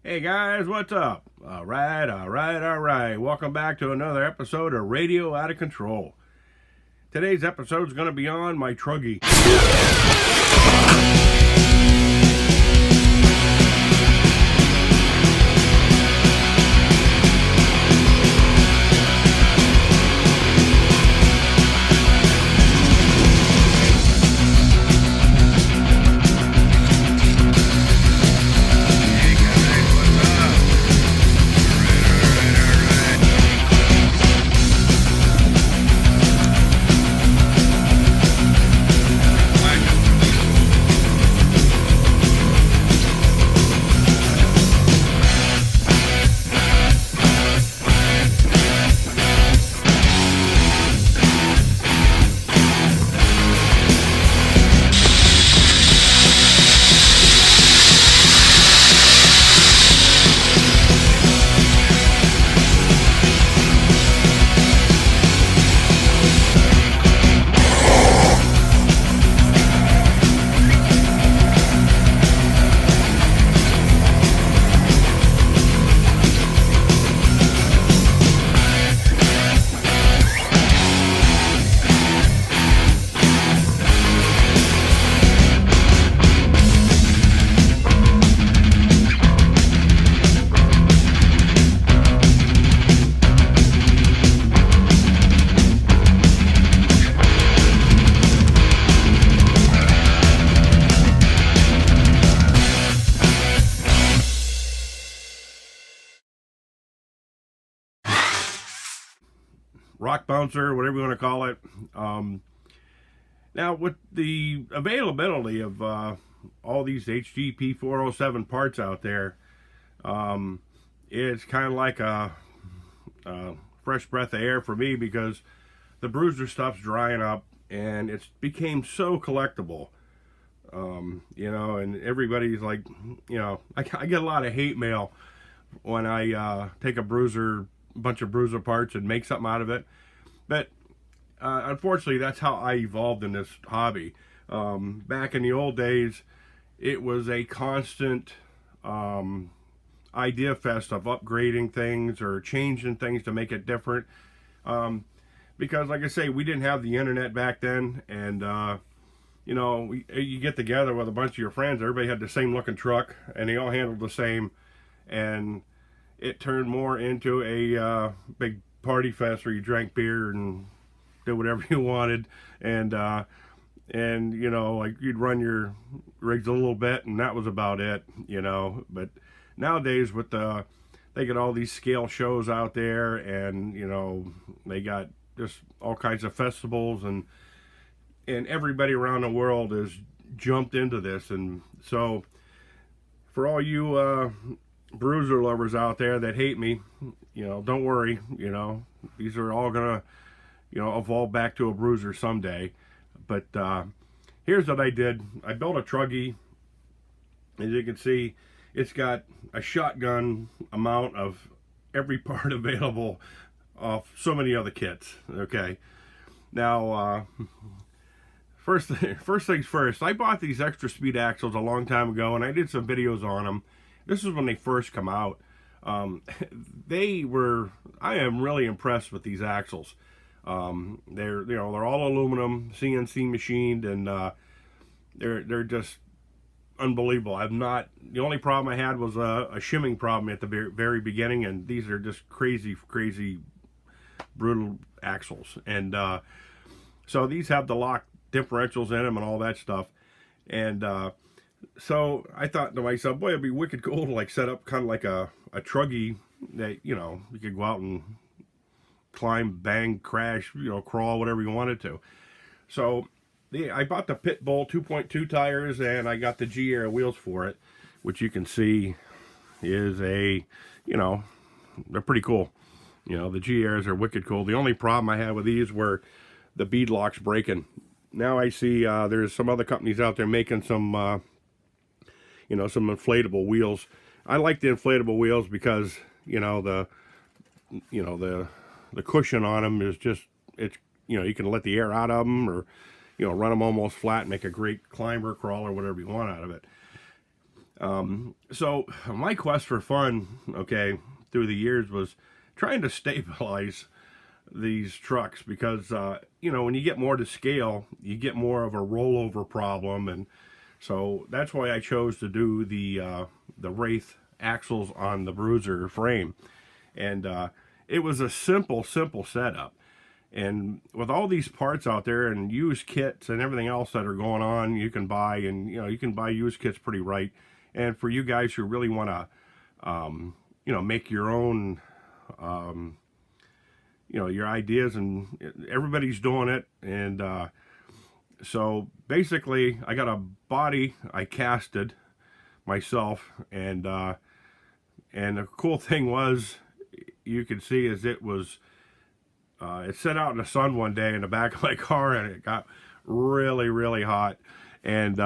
Hey guys, what's up? All right. Welcome back to another episode of Radio Out of Control. Today's episode is going to be on my truggy. Rock bouncer, whatever you want to call it. Now, with the availability of all these HGP 407 parts out there, it's kind of like a fresh breath of air for me because the bruiser stuff's drying up and it's became so collectible. And everybody's like, I get a lot of hate mail when I take a bunch of bruiser parts and make something out of it. But unfortunately, that's how I evolved in this hobby. Back in the old days, it was a constant idea fest of upgrading things or changing things to make it different. Because, like I say, we didn't have the internet back then, and you get together with a bunch of your friends. Everybody had the same looking truck, and they all handled the same, and it turned more into a big party fest where you drank beer and did whatever you wanted, and like you'd run your rigs a little bit, and that was about it. But nowadays with they got all these scale shows out there, and they got just all kinds of festivals, and everybody around the world has jumped into this. And so for all you bruiser lovers out there that hate me, don't worry. These are all gonna evolve back to a bruiser someday. But here's what I did. I built a truggy. As you can see, it's got a shotgun amount of every part available of so many other kits. Okay, now first things first, I bought these extra speed axles a long time ago, and I did some videos on them. This is when they first come out. I am really impressed with these axles. They're all aluminum, CNC machined, and they're just unbelievable. The only problem I had was a shimming problem at the very beginning, and these are just crazy brutal axles. And so these have the lock differentials in them and all that stuff. And so I thought to myself, boy, it'd be wicked cool to like set up kind of like a truggy that you could go out and climb, bang, crash, crawl, whatever you wanted to. So I bought the Pitbull 2.2 tires, and I got the G-Air wheels for it, which you can see is they're pretty cool. The G-Airs are wicked cool. The only problem I had with these were the bead locks breaking. Now I see there's some other companies out there making some some inflatable wheels. I like the inflatable wheels because the cushion on them is just, it's you can let the air out of them, or run them almost flat and make a great climber, crawler, whatever you want out of it. So my quest for fun, okay, through the years was trying to stabilize these trucks because, you know, when you get more to scale, you get more of a rollover problem. And so that's why I chose to do the Wraith axles on the Bruiser frame. And it was a simple setup. And with all these parts out there and used kits and everything else that are going on, you can buy, and you know, you can buy used kits pretty right. And for you guys who really want to, you know, make your own, you know, your ideas, and everybody's doing it. And so basically, I got a body I casted myself, and the cool thing was, you could see is it was. It set out in the sun one day in the back of my car, and it got really hot. And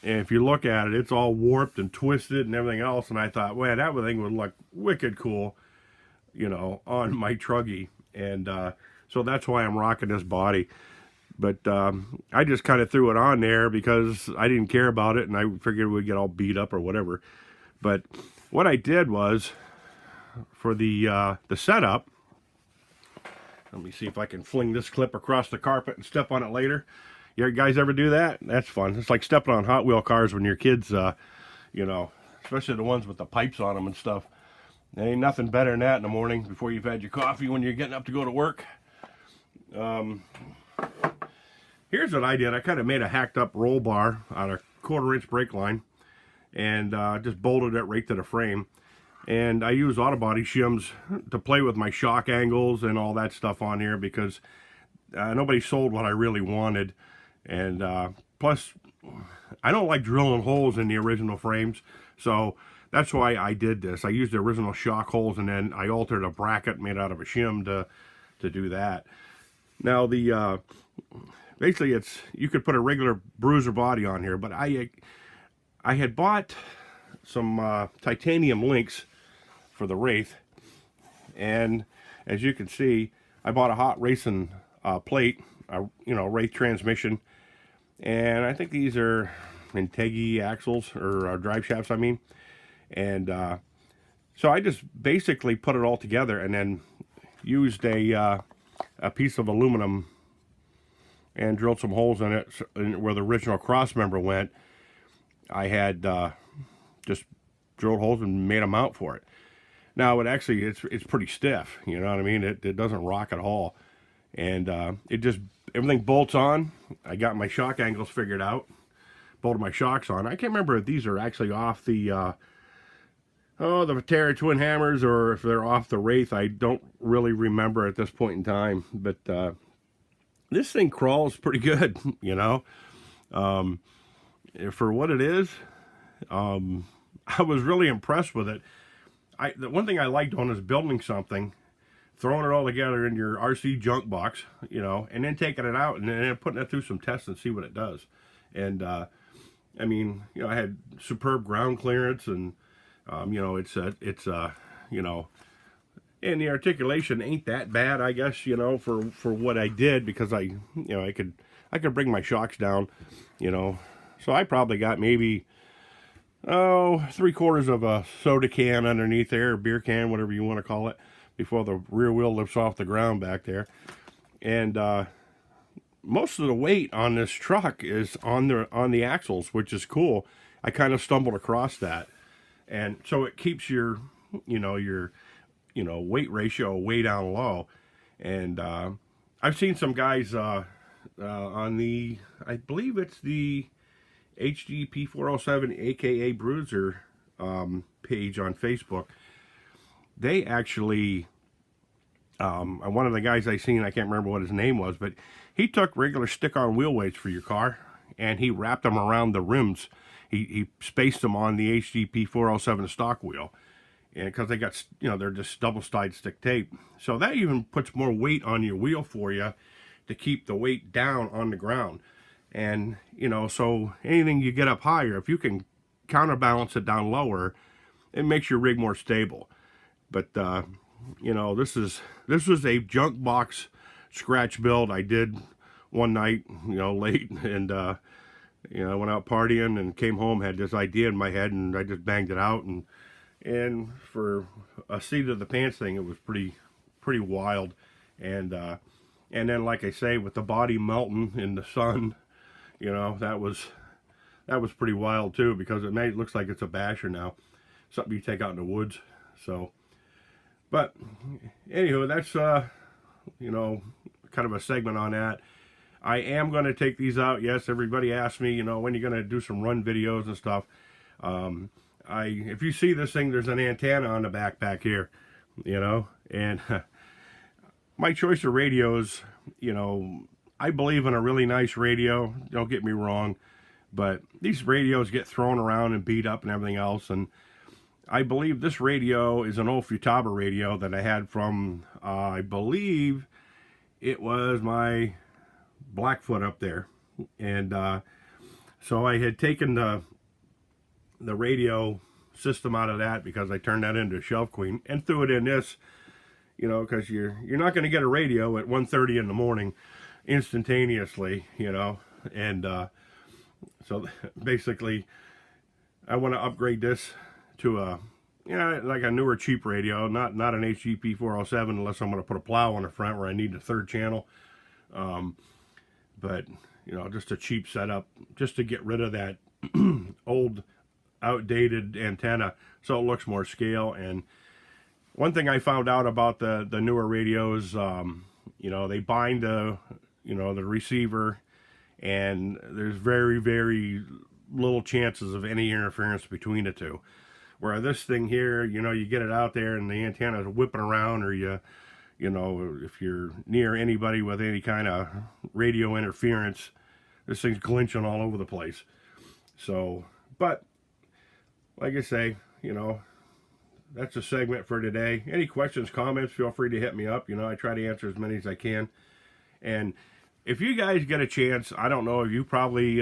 if you look at it, it's all warped and twisted and everything else. And I thought, man, that thing would look wicked cool, you know, on my truggy. And so that's why I'm rocking this body. But I just kind of threw it on there because I didn't care about it, and I figured it would get all beat up or whatever. But what I did was, for the setup, let me see if I can fling this clip across the carpet and step on it later. You guys ever do that? That's fun. It's like stepping on Hot Wheel cars when your kids, you know, especially the ones with the pipes on them and stuff. There ain't nothing better than that in the morning before you've had your coffee when you're getting up to go to work. Here's what I did. I kind of made a hacked up roll bar on a 1/4-inch brake line, and just bolted it right to the frame. And I use auto body shims to play with my shock angles and all that stuff on here, because nobody sold what I really wanted. And plus, I don't like drilling holes in the original frames, so that's why I did this. I used the original shock holes, and then I altered a bracket made out of a shim to do that. Now the basically, you could put a regular Bruiser body on here, but I had bought some titanium links for the Wraith, and as you can see, I bought a hot racing plate, you know, Wraith transmission, and I think these are Truggy axles, or drive shafts, I mean. And so I just basically put it all together, and then used a piece of aluminum and drilled some holes in it where the original cross member went. I had just drilled holes and made a mount for it. Now it's pretty stiff, you know what I mean? It doesn't rock at all, and it just, everything bolts on. I got my shock angles figured out, bolted my shocks on. I can't remember if these are actually off the the Terra twin hammers, or if they're off the Wraith. I don't really remember at this point in time, but this thing crawls pretty good, you know. For what it is, I was really impressed with it. The one thing I like doing is building something, throwing it all together in your RC junk box, you know, and then taking it out and then putting it through some tests and see what it does. And I mean, you know, I had superb ground clearance, and you know, it's you know, and the articulation ain't that bad, I guess, you know, for what I did, because you know, I could bring my shocks down, you know. So I probably got maybe 3/4 of a soda can underneath there, or beer can, whatever you want to call it, before the rear wheel lifts off the ground back there. And most of the weight on this truck is on the axles, which is cool. I kind of stumbled across that, and so it keeps your weight ratio way down low. And I've seen some guys on the, I believe it's the HGP 407 aka Bruiser page on Facebook. They actually, one of the guys I seen, I can't remember what his name was, but he took regular stick-on wheel weights for your car, and he wrapped them around the rims. He spaced them on the HGP 407 stock wheel, and because they got, you know, they're just double-sided stick tape, so that even puts more weight on your wheel for you to keep the weight down on the ground. And, you know, so anything you get up higher, if you can counterbalance it down lower, it makes your rig more stable. But, you know, this was a junk box scratch build I did one night, you know, late, and You know, I went out partying and came home, had this idea in my head, and I just banged it out. And for a seat of the pants thing, it was pretty wild. And then, like I say, with the body melting in the sun, you know, that was pretty wild too, because it looks like it's a basher now, something you take out in the woods. So, but anywho, that's you know, kind of a segment on that. I am going to take these out. Yes, everybody asked me, you know, when you're going to do some run videos and stuff. If you see this thing, there's an antenna on the back here, you know, and my choice of radios, you know, I believe in a really nice radio. Don't get me wrong, but these radios get thrown around and beat up and everything else. And I believe this radio is an old Futaba radio that I had from, I believe it was my Blackfoot up there. And so I had taken the radio system out of that because I turned that into a shelf queen and threw it in this, you know, because you're not going to get a radio at 1:30 in the morning instantaneously, you know. And so basically I want to upgrade this to a, you know, like a newer cheap radio, not an HGP 407 unless I'm going to put a plow on the front where I need the third channel. But you know, just a cheap setup just to get rid of that old outdated antenna so it looks more scale. And one thing I found out about the newer radios, you know, they bind the, you know, the receiver, and there's very little chances of any interference between the two. Where this thing here, you know, you get it out there and the antenna is whipping around, or you know, if you're near anybody with any kind of radio interference, this thing's glitching all over the place. So, but like I say, you know, that's a segment for today. Any questions, comments, feel free to hit me up. You know, I try to answer as many as I can. And if you guys get a chance, I don't know if you probably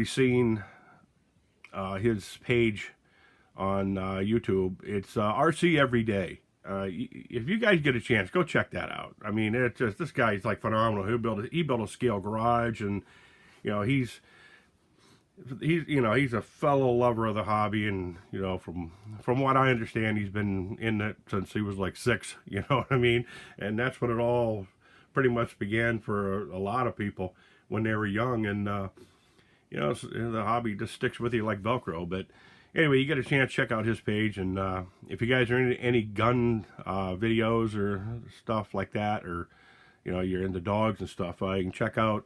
seen his page on YouTube. It's RC Every Day. If you guys get a chance, go check that out. I mean, it's just, this guy's like phenomenal. He built a scale garage, and you know, he's you know, he's a fellow lover of the hobby. And you know, from what I understand, he's been in it since he was like 6, you know what I mean? And that's when it all pretty much began for a lot of people when they were young. And you know, the hobby just sticks with you like Velcro. But anyway, you get a chance, check out his page. And if you guys are into any gun videos or stuff like that, or you know, you're into dogs and stuff, you can check out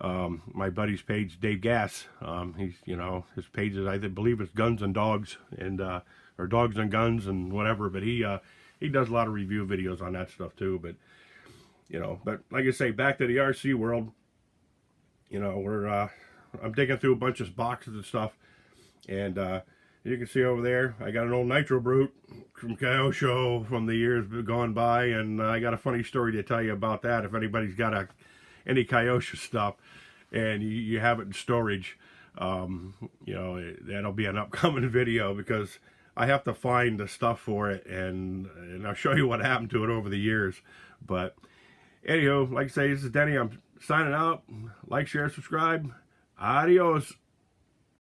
my buddy's page, Dave Gass. He's, you know, his page is, I believe it's Guns and Dogs, and or Dogs and Guns and whatever. But he does a lot of review videos on that stuff too. But you know, but like I say, back to the RC world. You know, I'm digging through a bunch of boxes and stuff, and you can see over there I got an old Nitro Brute from Kyosho from the years gone by, and I got a funny story to tell you about that. If anybody's got any Kyosho stuff and you have it in storage, you know, that'll be an upcoming video, because I have to find the stuff for it, and I'll show you what happened to it over the years. But anyhow, like I say, this is Denny. I'm signing out. Like, share, subscribe. Adios.